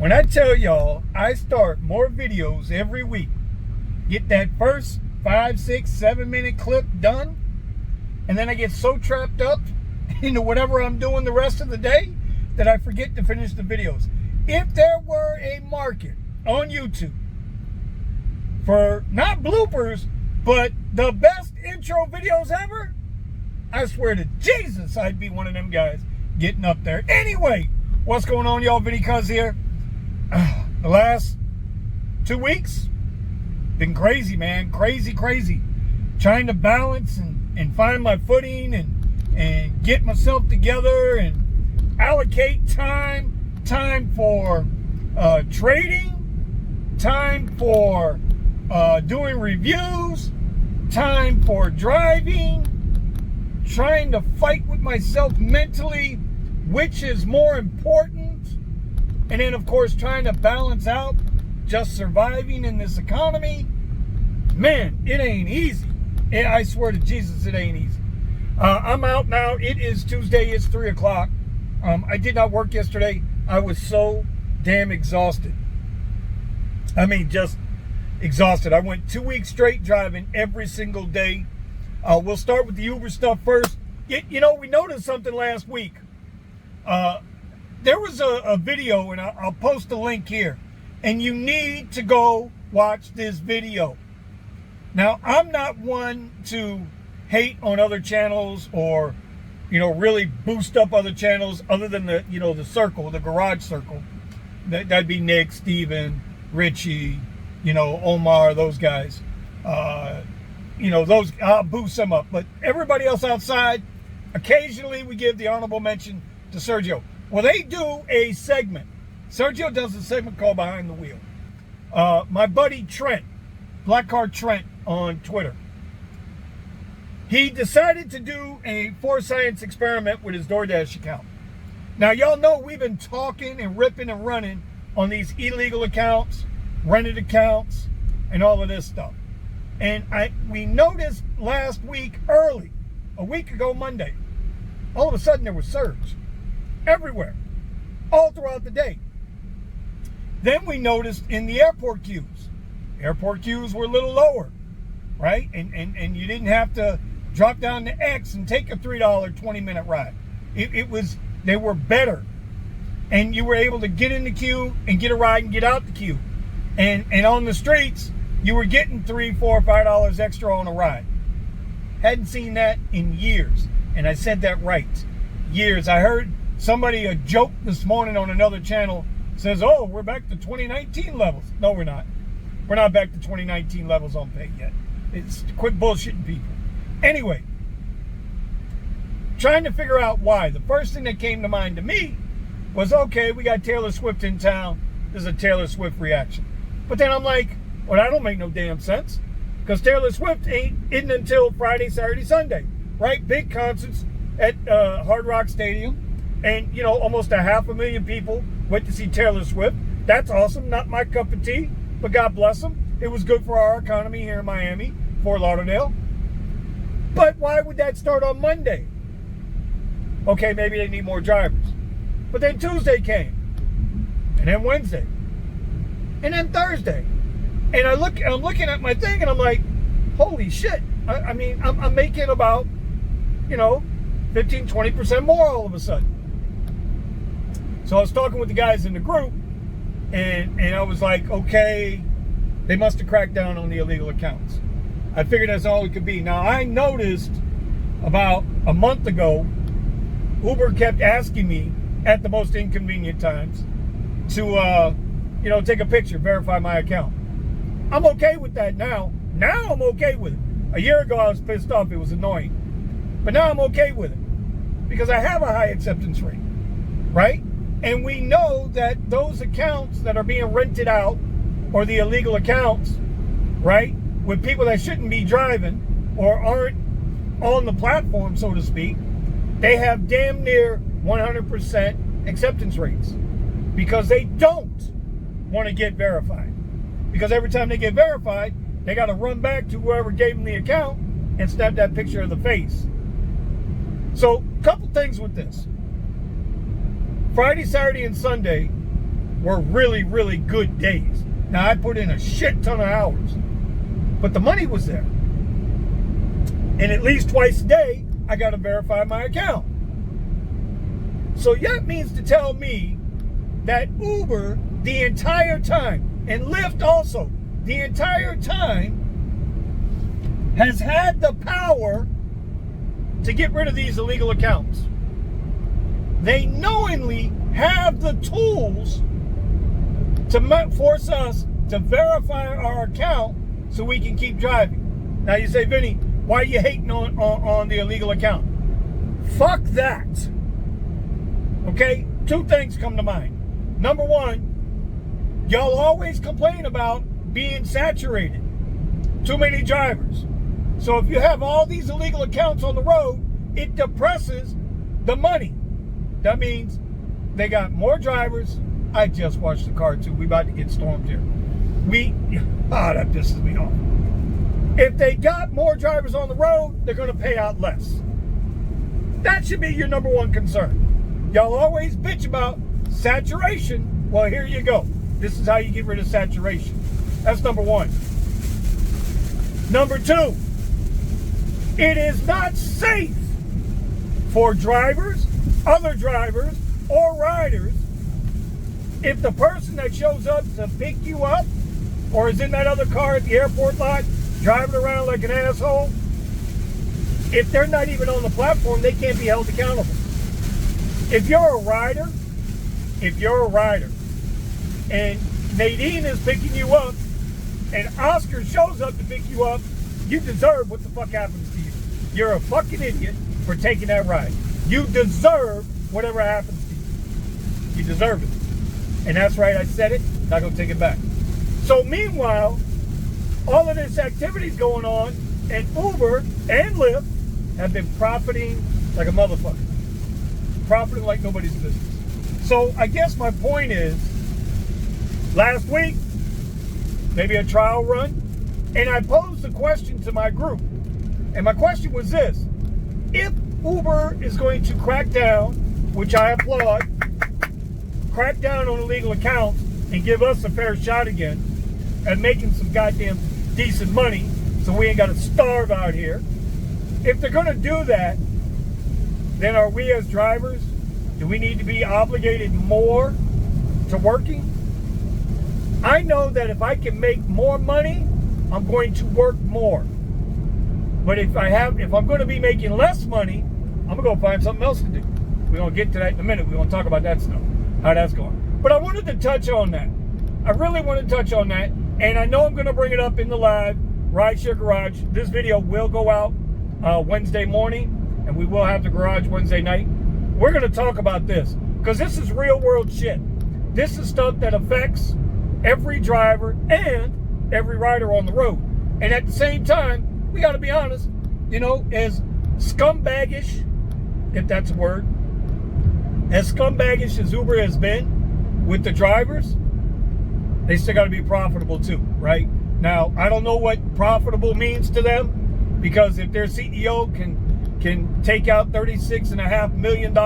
When I tell y'all, I start more videos every week, get that first 5, 6, 7 minute clip done, and then I get so trapped up into whatever I'm doing the rest of the day that I forget to finish the videos. If there were a market on YouTube for not bloopers, but the best intro videos ever, I swear to Jesus, I'd be one of them guys getting up there. Anyway, what's going on, y'all? Vinny Cuz here. The last 2 weeks been crazy, man. Crazy. Trying to balance and find my footing and get myself together and allocate time for trading, time for doing reviews, time for driving, trying to fight with myself mentally, which is more important. And then, of course, trying to balance out just surviving in this economy. Man, it ain't easy. I swear to Jesus, it ain't easy. I'm out now. It is Tuesday. It's 3 o'clock. I did not work yesterday. I was so damn exhausted. I mean, just exhausted. I went 2 weeks straight driving every single day. We'll start with the Uber stuff first. You know, we noticed something last week. There was a video, and I'll post the link here, and you need to go watch this video. Now, I'm not one to hate on other channels or, really boost up other channels other than the circle, the garage circle. That'd be Nick, Steven, Richie, Omar, those guys. Those, I'll boost them up. But everybody else outside, occasionally we give the honorable mention to Sergio. Well, they do a segment. Sergio does a segment called Behind the Wheel. My buddy Trent, Black Car Trent on Twitter, he decided to do a Force Science experiment with his DoorDash account. Now, y'all know we've been talking and ripping and running on these illegal accounts, rented accounts, and all of this stuff. And we noticed last week early, a week ago Monday, all of a sudden there was surge everywhere, all throughout the day. Then we noticed in the airport queues. Airport queues were a little lower, right? And you didn't have to drop down to X and take a $3 20-minute ride. They were better. And you were able to get in the queue and get a ride and get out the queue. And on the streets, you were getting $3, $4, $5 extra on a ride. Hadn't seen that in years. And I said that right. Years. I heard somebody a joke this morning on another channel says, oh, we're back to 2019 levels. No, we're not. We're not back to 2019 levels on pay yet. It's quit bullshitting people. Anyway, trying to figure out why. The first thing that came to mind to me was, okay, we got Taylor Swift in town. This is a Taylor Swift reaction. But then I'm like, well, that don't make no damn sense. Because Taylor Swift isn't until Friday, Saturday, Sunday. Right? Big concerts at Hard Rock Stadium. And, almost 500,000 people went to see Taylor Swift. That's awesome. Not my cup of tea, but God bless them. It was good for our economy here in Miami, Fort Lauderdale. But why would that start on Monday? Okay, maybe they need more drivers. But then Tuesday came. And then Wednesday. And then Thursday. And I'm looking at my thing and I'm like, holy shit. I'm making about, 15, 20% more all of a sudden. So I was talking with the guys in the group, and I was like, okay, they must have cracked down on the illegal accounts. I figured that's all it could be. Now, I noticed about a month ago, Uber kept asking me at the most inconvenient times to, take a picture, verify my account. I'm okay with that now. Now I'm okay with it. A year ago, I was pissed off. It was annoying. But now I'm okay with it because I have a high acceptance rate, right? And we know that those accounts that are being rented out, or the illegal accounts, right, with people that shouldn't be driving or aren't on the platform, so to speak, they have damn near 100% acceptance rates because they don't want to get verified. Because every time they get verified, they got to run back to whoever gave them the account and snap that picture of the face. So, a couple things with this. Friday, Saturday, and Sunday, were really, really good days. Now, I put in a shit ton of hours, but the money was there. And at least twice a day, I got to verify my account. So that means to tell me that Uber, the entire time, and Lyft also, the entire time, has had the power to get rid of these illegal accounts. They knowingly have the tools to force us to verify our account so we can keep driving. Now you say, Vinny, why are you hating on the illegal account? Fuck that. Okay? Two things come to mind. Number one, y'all always complain about being saturated. Too many drivers. So if you have all these illegal accounts on the road, it depresses the money. That means they got more drivers. I just watched the car too. We about to get stormed here. That pisses me off. If they got more drivers on the road, they're going to pay out less. That should be your number one concern. Y'all always bitch about saturation. Well, here you go. This is how you get rid of saturation. That's number one. Number two, it is not safe for drivers, other drivers, or riders if the person that shows up to pick you up or is in that other car at the airport lot driving around like an asshole, if they're not even on the platform, they can't be held accountable. If you're a rider, and Nadine is picking you up and Oscar shows up to pick you up, you deserve what the fuck happens to you. You're a fucking idiot for taking that ride. You deserve whatever happens to you. You deserve it. And that's right, I said it, not gonna take it back. So meanwhile, all of this activity's going on, and Uber and Lyft have been profiting like a motherfucker. Profiting like nobody's business. So I guess my point is, last week, maybe a trial run, and I posed a question to my group. And my question was this: if Uber is going to crack down, which I applaud, crack down on illegal accounts and give us a fair shot again at making some goddamn decent money so we ain't got to starve out here. If they're going to do that, then are we as drivers, do we need to be obligated more to working? I know that if I can make more money, I'm going to work more. But if I'm going to be making less money, I'm going to go find something else to do. We're going to get to that in a minute. We're going to talk about that stuff, how that's going. But I wanted to touch on that. I really want to touch on that. And I know I'm going to bring it up in the live Rideshare Garage. This video will go out Wednesday morning, and we will have the garage Wednesday night. We're going to talk about this because this is real world shit. This is stuff that affects every driver and every rider on the road. And at the same time, we got to be honest, as scumbaggish, if that's a word, as scumbaggish as Uber has been with the drivers, they still got to be profitable too, right? Now, I don't know what profitable means to them, because if their CEO can take out $36.5 million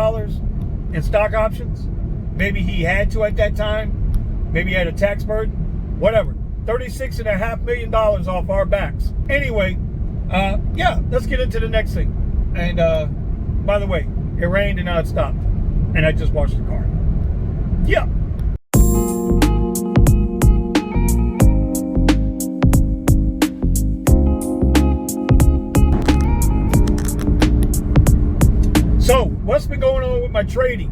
in stock options, maybe he had to at that time, maybe he had a tax burden, whatever. $36.5 million off our backs. Anyway, let's get into the next thing. And by the way, it rained and now it stopped. And I just washed the car. Yeah. So, what's been going on with my trading?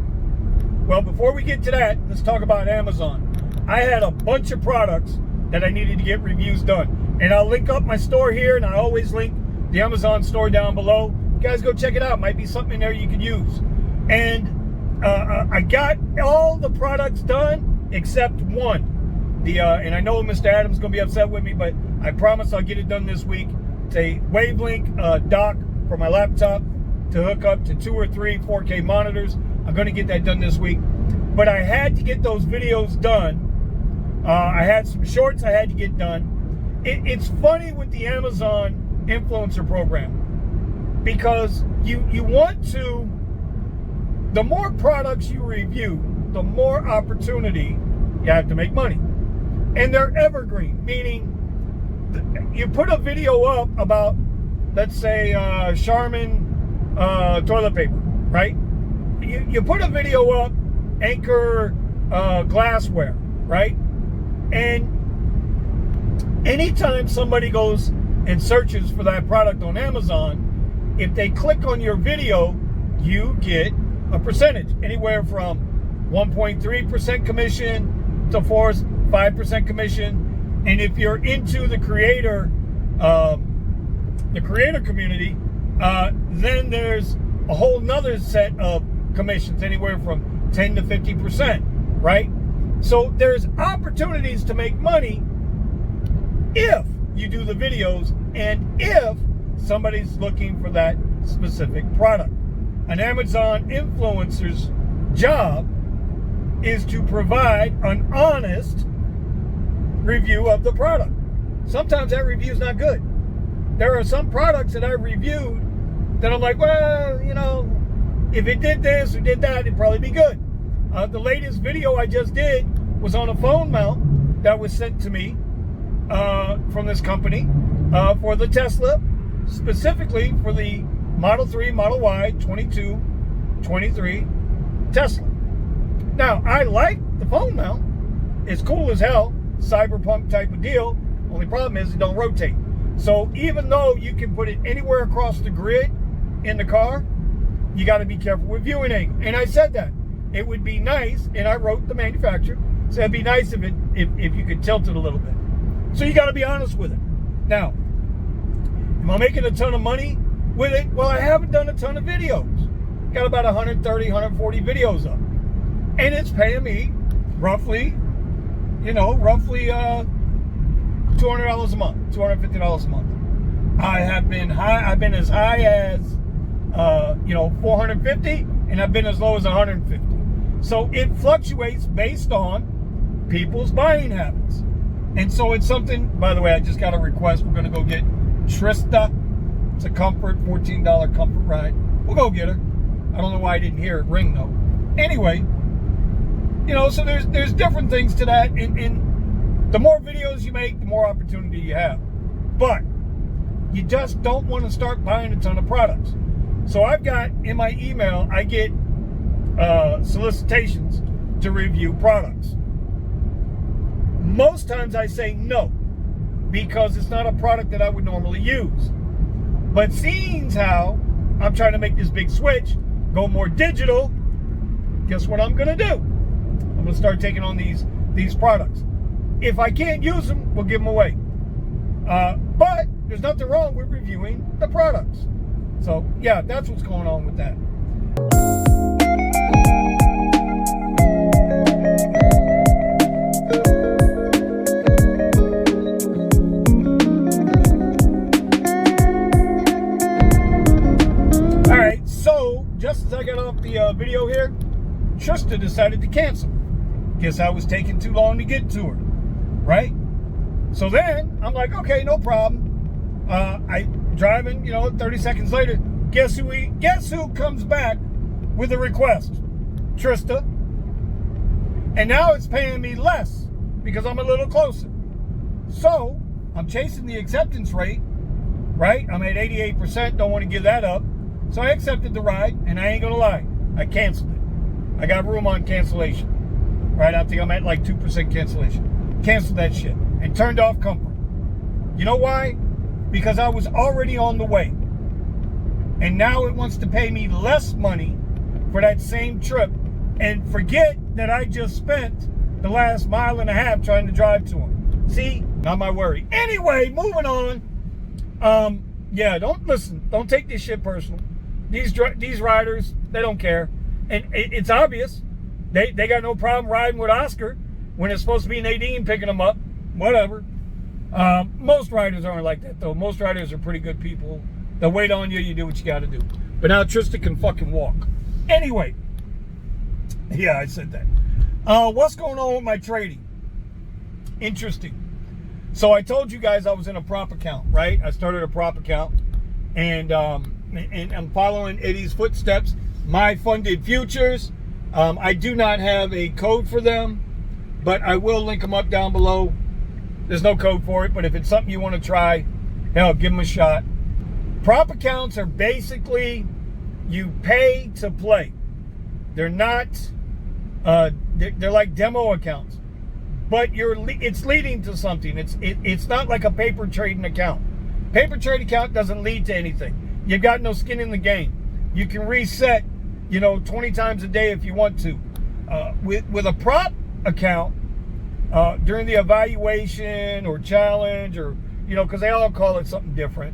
Well, before we get to that, let's talk about Amazon. I had a bunch of products that I needed to get reviews done. And I'll link up my store here, and I always link the Amazon store down below. You guys go check it out. Might be something in there you could use. And I got all the products done except one. And I know Mr. Adams is going to be upset with me, but I promise I'll get it done this week. It's a Wavelink dock for my laptop to hook up to 2 or 3 4K monitors. I'm going to get that done this week. But I had to get those videos done. I had some shorts I had to get done. It's funny with the Amazon influencer program, because you want to, the more products you review, the more opportunity you have to make money. And they're evergreen, meaning you put a video up about, let's say, Charmin toilet paper, right? You put a video up, Anchor glassware, right? And anytime somebody goes and searches for that product on Amazon, if they click on your video, you get a percentage, anywhere from 1.3% commission to 5% commission. And if you're into the creator community, then there's a whole nother set of commissions, anywhere from 10 to 50%, right? So there's opportunities to make money if you do the videos and if somebody's looking for that specific product. An Amazon influencer's job is to provide an honest review of the product. Sometimes that review is not good. There are some products that I've reviewed that I'm like, well, you know, if it did this or did that, it'd probably be good. The latest video I just did was on a phone mount that was sent to me from this company for the Tesla, specifically for the Model 3, Model Y, 22, 23 Tesla. Now, I like the phone mount. It's cool as hell, cyberpunk type of deal. Only problem is it don't rotate. So even though you can put it anywhere across the grid in the car, you got to be careful with viewing angle. And I said that it would be nice, and I wrote the manufacturer, said it'd be nice if you could tilt it a little bit. So you got to be honest with it. Now, am I making a ton of money with it? Well, I haven't done a ton of videos. Got about 130, 140 videos up. And it's paying me roughly $200 a month, $250 a month. I've been as high as 450, and I've been as low as 150. So it fluctuates based on people's buying habits. And so it's something, by the way, I just got a request. We're going to go get Trista. It's a Comfort, $14 Comfort ride. We'll go get her. I don't know why I didn't hear it ring, though. Anyway, so there's different things to that. And the more videos you make, the more opportunity you have. But you just don't want to start buying a ton of products. So I've got, in my email, I get solicitations to review products. Most times I say no, because it's not a product that I would normally use. But seeing how I'm trying to make this big switch, go more digital, guess what I'm going to do? I'm going to start taking on these products. If I can't use them, we'll give them away. But there's nothing wrong with reviewing the products. So, yeah, that's what's going on with that. All right, so just as I got off the video here, Trista decided to cancel. Guess I was taking too long to get to her, right? So then I'm like, okay, no problem. I driving, 30 seconds later, guess who comes back with a request? Trista. And now it's paying me less because I'm a little closer. So I'm chasing the acceptance rate, right? I'm at 88%, don't want to give that up. So I accepted the ride, and I ain't gonna lie, I canceled it. I got room on cancellation. Right, I think I'm at like 2% cancellation. Canceled that shit and turned off Comfort. You know why? Because I was already on the way. And now it wants to pay me less money for that same trip and forget that I just spent the last mile and a half trying to drive to them. See? Not my worry. Anyway, moving on. Yeah, don't take this shit personal. These riders, they don't care. And it's obvious. They got no problem riding with Oscar when it's supposed to be Nadine picking them up. Whatever. Most riders aren't like that, though. Most riders are pretty good people. They'll wait on you. You do what you got to do. But now Trista can fucking walk. Anyway. Yeah, I said that. What's going on with my trading? Interesting. So I told you guys I was in a prop account, right? I started a prop account. And I'm following Eddie's footsteps. My Funded Futures. I do not have a code for them. but I will link them up down below. There's no code for it, but if it's something you want to try, hell, give them a shot. Prop accounts are basically you pay to play. They're not, they're like demo accounts, but it's leading to something. It's not like a paper trading account. Paper trade account doesn't lead to anything. You've got no skin in the game. You can reset, 20 times a day if you want to. With a prop account, during the evaluation or challenge, or because they all call it something different.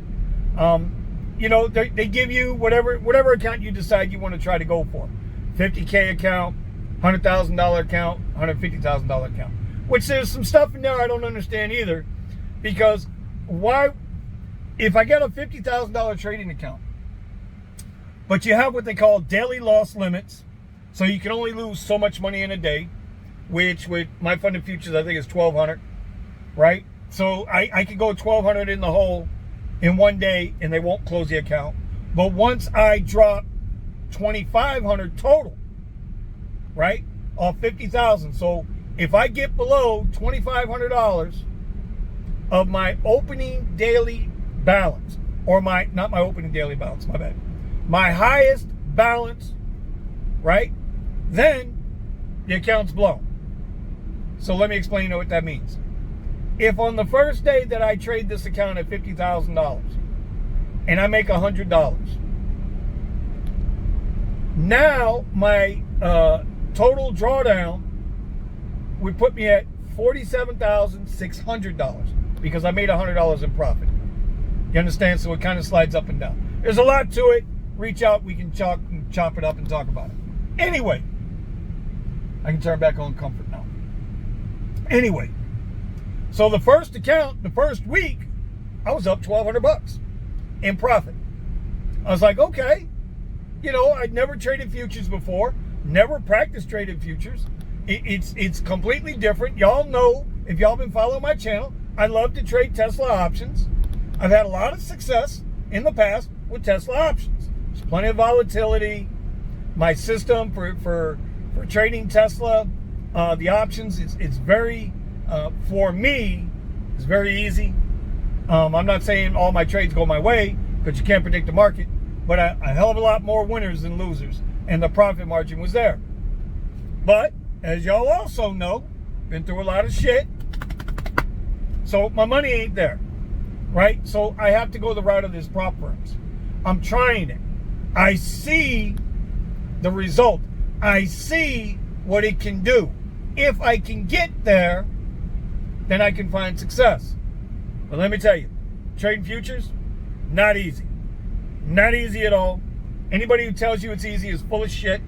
They give you whatever account you decide you want to try to go for. $50K account, $100,000 account, $150,000 account. Which there's some stuff in there I don't understand either, because why? If I get a $50,000 trading account, but you have what they call daily loss limits, so you can only lose so much money in a day, which with my funded futures I think is $1,200, right? So I could go $1,200 in the hole in one day and they won't close the account. But once I drop $2,500 total, right, off $50,000, so if I get below $2,500 of my opening daily balance, or not my opening daily balance, my bad, my highest balance, right, then the account's blown. So let me explain what that means. If on the first day that I trade this account at $50,000 and I make $100, now my total drawdown would put me at $47,600 because I made $100 in profit. You understand? So it kind of slides up and down. There's a lot to it. Reach out. We can chop it up and talk about it. Anyway, I can turn back on comfort now. Anyway, so the first account, the first week, I was up $1,200 in profit. I was like, okay, I'd never traded futures before, never practiced trading futures. It's completely different. Y'all know, if y'all been following my channel, I love to trade Tesla options. I've had a lot of success in the past with Tesla options. There's plenty of volatility. My system for trading Tesla, the options, it's very, for me, it's very easy. I'm not saying all my trades go my way, because you can't predict the market, but a hell of a lot more winners than losers, and the profit margin was there. But as y'all also know, been through a lot of shit, so my money ain't there, right? So I have to go the route of these prop firms. I'm trying it. I see the result. I see what it can do. If I can get there, then I can find success. But let me tell you, trading futures, not easy. Not easy at all. Anybody who tells you it's easy is full of shit.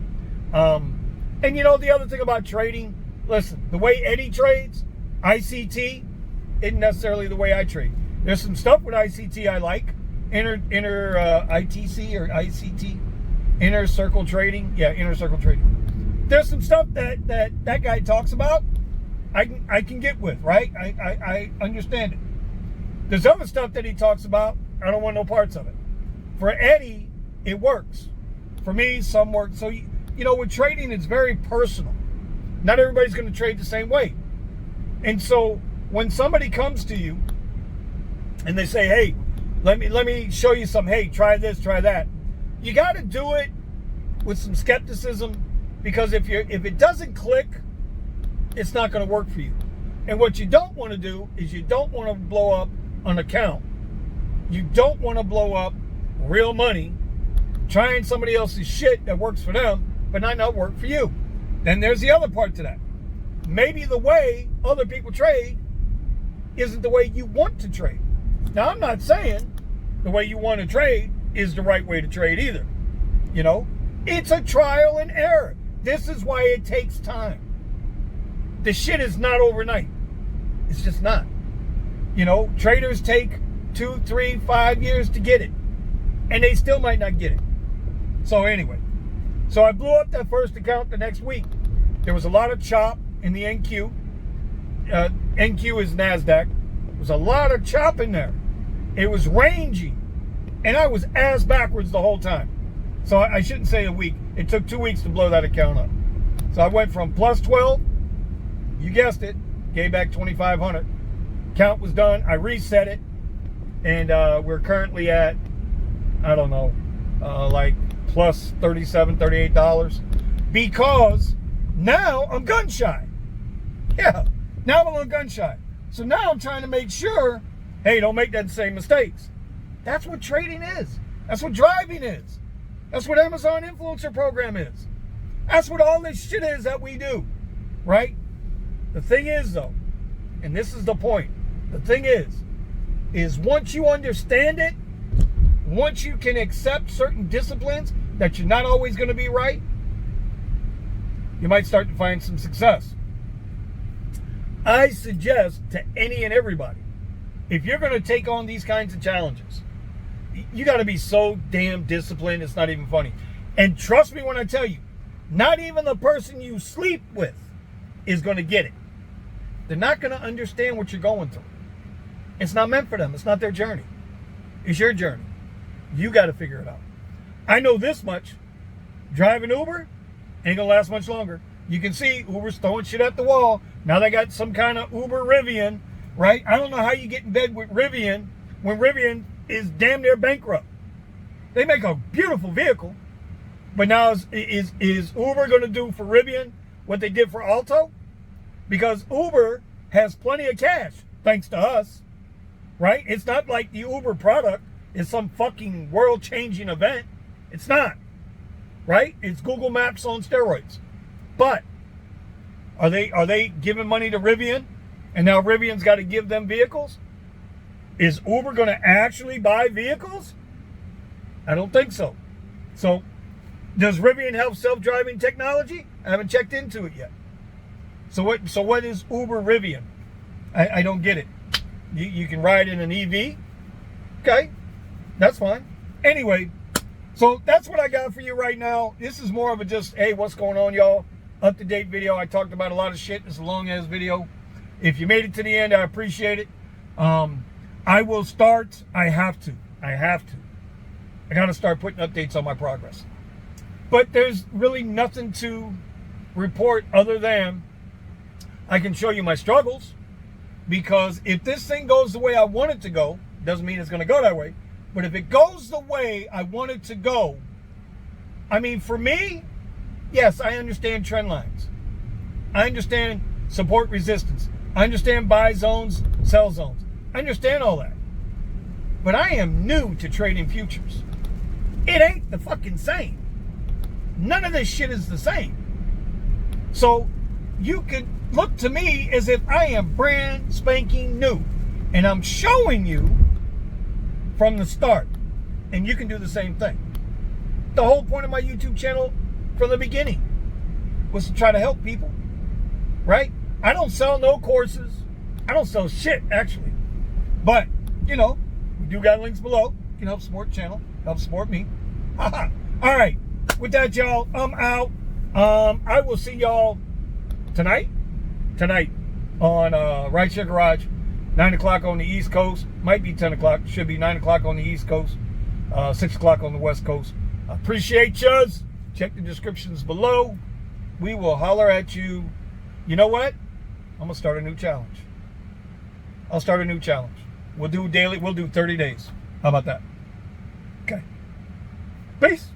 And the other thing about trading, listen, the way Eddie trades, ICT, isn't necessarily the way I trade. There's some stuff with ICT I like. ITC or ICT, inner circle trading. Yeah, inner circle trading. There's some stuff that guy talks about I can get with, right? I understand it. There's other stuff that he talks about, I don't want no parts of it. For Eddie, it works. For me, some work. So, with trading, it's very personal. Not everybody's going to trade the same way. And so when somebody comes to you and they say, hey, let me show you some, hey, try this, try that, you got to do it with some skepticism, because if it doesn't click, it's not going to work for you. And what you don't want to do is you don't want to blow up an account. You don't want to blow up real money trying somebody else's shit that works for them but not work for you. Then there's the other part to that. Maybe the way other people trade isn't the way you want to trade. Now, I'm not saying the way you want to trade is the right way to trade either. It's a trial and error. This is why it takes time. The shit is not overnight. It's just not. Traders take 2, 3, 5 years to get it, and they still might not get it. So anyway, I blew up that first account the next week. There was a lot of chop in the NQ. NQ is NASDAQ. There was a lot of chop in there. It was ranging, and I was ass backwards the whole time. So I shouldn't say a week. It took 2 weeks to blow that account up. So I went from plus 12, You guessed it. Gave back $2,500. Count was done. I reset it. And we're currently at, I don't know, like plus $37, $38. Because now I'm gun shy. Yeah, now I'm a little gun shy. So now I'm trying to make sure, hey, don't make that same mistakes. That's what trading is. That's what driving is. That's what Amazon Influencer Program is. That's what all this shit is that we do, right? The thing is, though, and this is the point, the thing is once you understand it, once you can accept certain disciplines that you're not always going to be right, you might start to find some success. I suggest to any and everybody, if you're going to take on these kinds of challenges, you got to be so damn disciplined, it's not even funny. And trust me when I tell you, not even the person you sleep with is going to get it. They're not going to understand what you're going through. It's not meant for them. It's not their journey. It's your journey. You got to figure it out. I know this much. Driving Uber ain't going to last much longer. You can see Uber's throwing shit at the wall. Now they got some kind of Uber Rivian, right? I don't know how you get in bed with Rivian when Rivian is damn near bankrupt. They make a beautiful vehicle. But now is Uber going to do for Rivian what they did for Alto? Because Uber has plenty of cash, thanks to us, right? It's not like the Uber product is some fucking world-changing event. It's not, right? It's Google Maps on steroids. But are they giving money to Rivian? And now Rivian's got to give them vehicles? Is Uber going to actually buy vehicles? I don't think so. So, does Rivian have self-driving technology? I haven't checked into it yet. So what is Uber Rivian? I don't get it. You can ride in an EV? Okay, that's fine. Anyway, so that's what I got for you right now. This is more of a just, hey, what's going on, y'all? Up-to-date video. I talked about a lot of shit. It's a long-ass video. If you made it to the end, I appreciate it. I will start. I have to. I got to start putting updates on my progress. But there's really nothing to report other than I can show you my struggles, because if this thing goes the way I want it to go, doesn't mean it's going to go that way, but if it goes the way I want it to go, I mean, for me, yes, I understand trend lines. I understand support resistance. I understand buy zones, sell zones. I understand all that. But I am new to trading futures. It ain't the fucking same. None of this shit is the same. So you could look to me as if I am brand spanking new. And I'm showing you from the start. And you can do the same thing. The whole point of my YouTube channel from the beginning was to try to help people. Right? I don't sell no courses. I don't sell shit, actually. But, you know, we do got links below. You can help support the channel. Help support me. All right. With that, y'all, I'm out. I will see y'all tonight on Rideshare Garage, 9 o'clock on the East Coast. Might be 10 o'clock. Should be 9 o'clock on the East Coast, 6 o'clock on the West Coast. Appreciate yous. Check the descriptions below. We will holler at you. You know what? I'm going to start a new challenge. I'll start a new challenge. We'll do daily. We'll do 30 days. How about that? Okay. Peace.